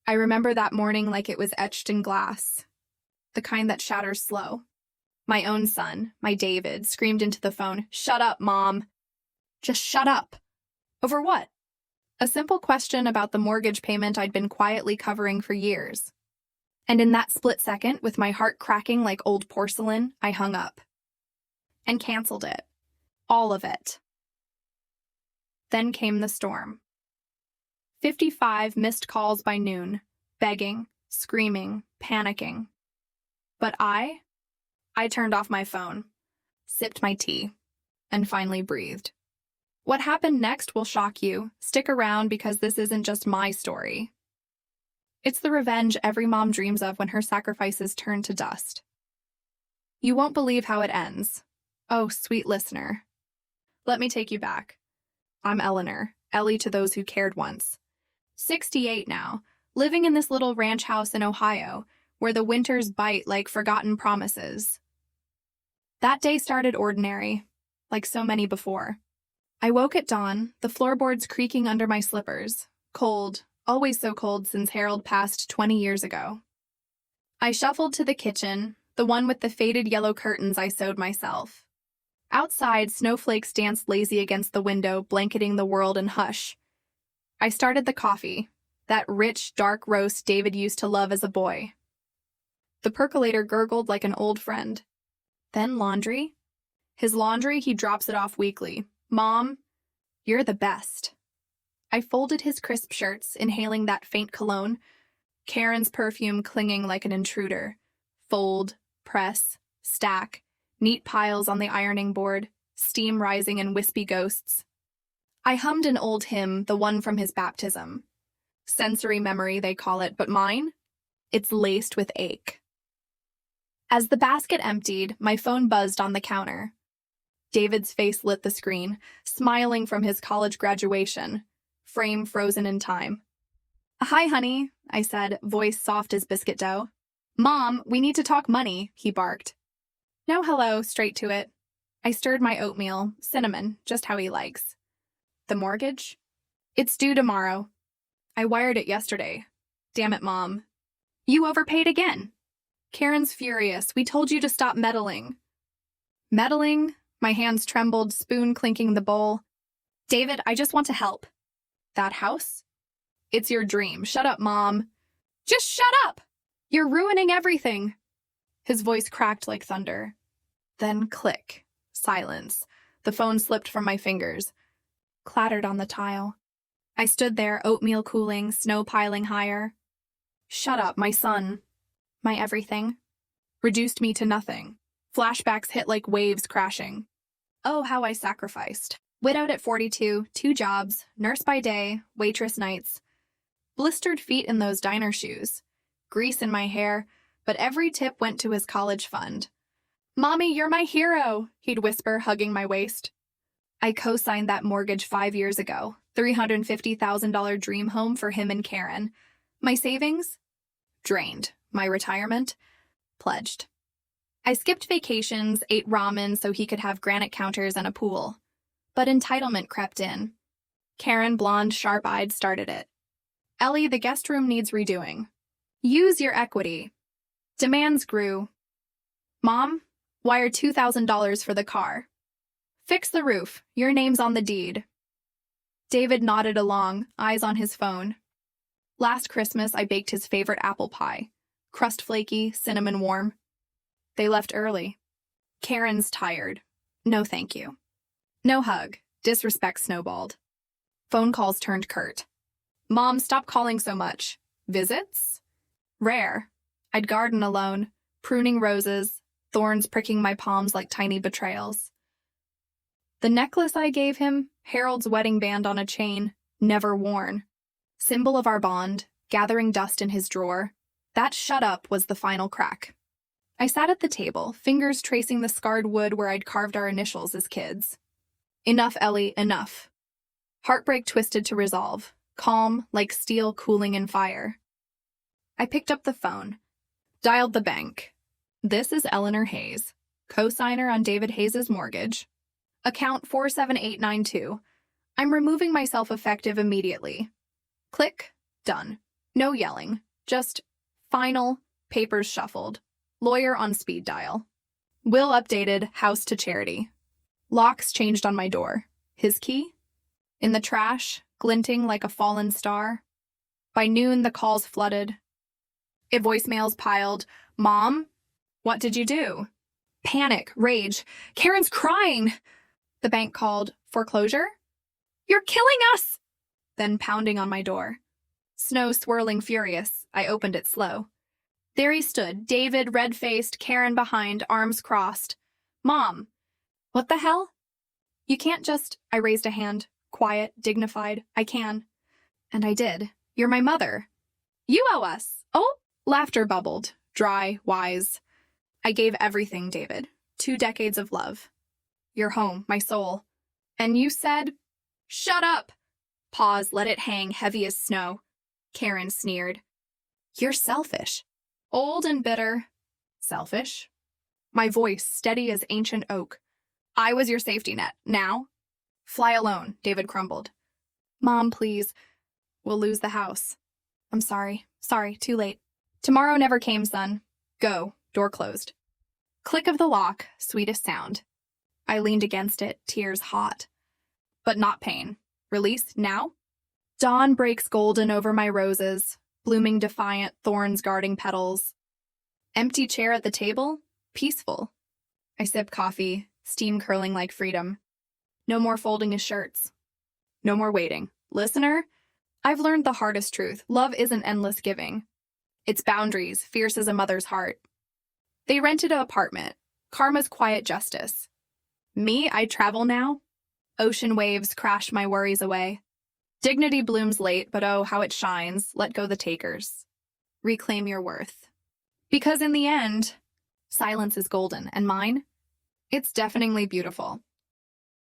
I remember that morning like it was etched in glass, the kind that shatters slow. My own son, my David, screamed into the phone, "Shut up, Mom. Just shut up." Over what? A simple question about the mortgage payment I'd been quietly covering for years. And in that split second, with my heart cracking like old porcelain, I hung up. And canceled it. All of it. Then came the storm. 55 missed calls by noon, begging, screaming, panicking. But I turned off my phone, sipped my tea, and finally breathed. What happened next will shock you. Stick around because this isn't just my story. It's the revenge every mom dreams of when her sacrifices turn to dust. You won't believe how it ends. Oh, sweet listener. Let me take you back. I'm Eleanor, Ellie to those who cared once. 68 now, living in this little ranch house in Ohio, where the winters bite like forgotten promises. That day started ordinary, like so many before. I woke at dawn, the floorboards creaking under my slippers. Cold, always so cold since Harold passed 20 years ago. I shuffled to the kitchen, the one with the faded yellow curtains I sewed myself. Outside, snowflakes danced lazy against the window, blanketing the world in hush. I started the coffee, that rich, dark roast David used to love as a boy. The percolator gurgled like an old friend. Then laundry. His laundry, he drops it off weekly. Mom, you're the best. I folded his crisp shirts, inhaling that faint cologne, Karen's perfume clinging like an intruder. Fold, press, stack, neat piles on the ironing board, steam rising in wispy ghosts. I hummed an old hymn, the one from his baptism. Sensory memory, they call it, but mine? It's laced with ache. As the basket emptied, my phone buzzed on the counter. David's face lit the screen, smiling from his college graduation, frame frozen in time. "Hi, honey," I said, voice soft as biscuit dough. "Mom, we need to talk money," he barked. No hello, straight to it. I stirred my oatmeal, cinnamon, just how he likes. The mortgage? It's due tomorrow. I wired it yesterday. Damn it, Mom. You overpaid again. Karen's furious. We told you to stop meddling. Meddling? My hands trembled, spoon clinking the bowl. David, I just want to help. That house? It's your dream. Shut up, Mom. Just shut up! You're ruining everything. His voice cracked like thunder. Then click. Silence. The phone slipped from my fingers. Clattered on the tile. I stood there, oatmeal cooling, snow piling higher. Shut up, my son. My everything. Reduced me to nothing. Flashbacks hit like waves crashing. Oh, how I sacrificed. Widowed at 42, 2 jobs, nurse by day, waitress nights. Blistered feet in those diner shoes. Grease in my hair, but every tip went to his college fund. Mommy, you're my hero, he'd whisper, hugging my waist. I co-signed that mortgage 5 years ago, $350,000 dream home for him and Karen. My savings? Drained. My retirement? Pledged. I skipped vacations, ate ramen so he could have granite counters and a pool. But entitlement crept in. Karen, blonde, sharp-eyed, started it. Ellie, the guest room needs redoing. Use your equity. Demands grew. Mom, wire $2,000 for the car. Fix the roof. Your name's on the deed. David nodded along, eyes on his phone. Last Christmas, I baked his favorite apple pie. Crust flaky, cinnamon warm. They left early. Karen's tired. No thank you. No hug. Disrespect snowballed. Phone calls turned curt. Mom, stop calling so much. Visits? Rare. I'd garden alone, pruning roses, thorns pricking my palms like tiny betrayals. The necklace I gave him, Harold's wedding band on a chain, never worn. Symbol of our bond, gathering dust in his drawer. That shut up was the final crack. I sat at the table, fingers tracing the scarred wood where I'd carved our initials as kids. Enough, Ellie, enough. Heartbreak twisted to resolve, calm like steel cooling in fire. I picked up the phone, dialed the bank. This is Eleanor Hayes, co-signer on David Hayes' mortgage. Account 47892. I'm removing myself effective immediately. Click. Done. No yelling, just final, papers shuffled, lawyer on speed dial. Will updated, house to charity. Locks changed on my door. His key? In the trash, glinting like a fallen star. By noon, the calls flooded. Voicemails piled. Mom? What did you do? Panic, rage. Karen's crying. The bank called. Foreclosure? You're killing us! Then pounding on my door. Snow swirling furious, I opened it slow. There he stood, David, red-faced, Karen behind, arms crossed. Mom! What the hell? You can't just... I raised a hand, quiet, dignified. I can. And I did. You're my mother. You owe us. Oh? Laughter bubbled, dry, wise. I gave everything, David. 2 decades of love. Your home, my soul. And you said, shut up! Pause, let it hang heavy as snow. Karen sneered. You're selfish. Old and bitter. Selfish? My voice steady as ancient oak. I was your safety net. Now? Fly alone, David crumbled. Mom, please. We'll lose the house. I'm sorry. Sorry, too late. Tomorrow never came, son. Go. Door closed. Click of the lock, sweetest sound. I leaned against it, tears hot. But not pain. Release now? Dawn breaks golden over my roses, blooming defiant, thorns guarding petals. Empty chair at the table? Peaceful. I sip coffee, steam curling like freedom. No more folding his shirts. No more waiting. Listener, I've learned the hardest truth. Love isn't endless giving. It's boundaries, fierce as a mother's heart. They rented an apartment. Karma's quiet justice. Me, I travel now. Ocean waves crash my worries away. Dignity blooms late, but oh, how it shines. Let go the takers. Reclaim your worth. Because in the end, silence is golden, and mine? It's deafeningly beautiful.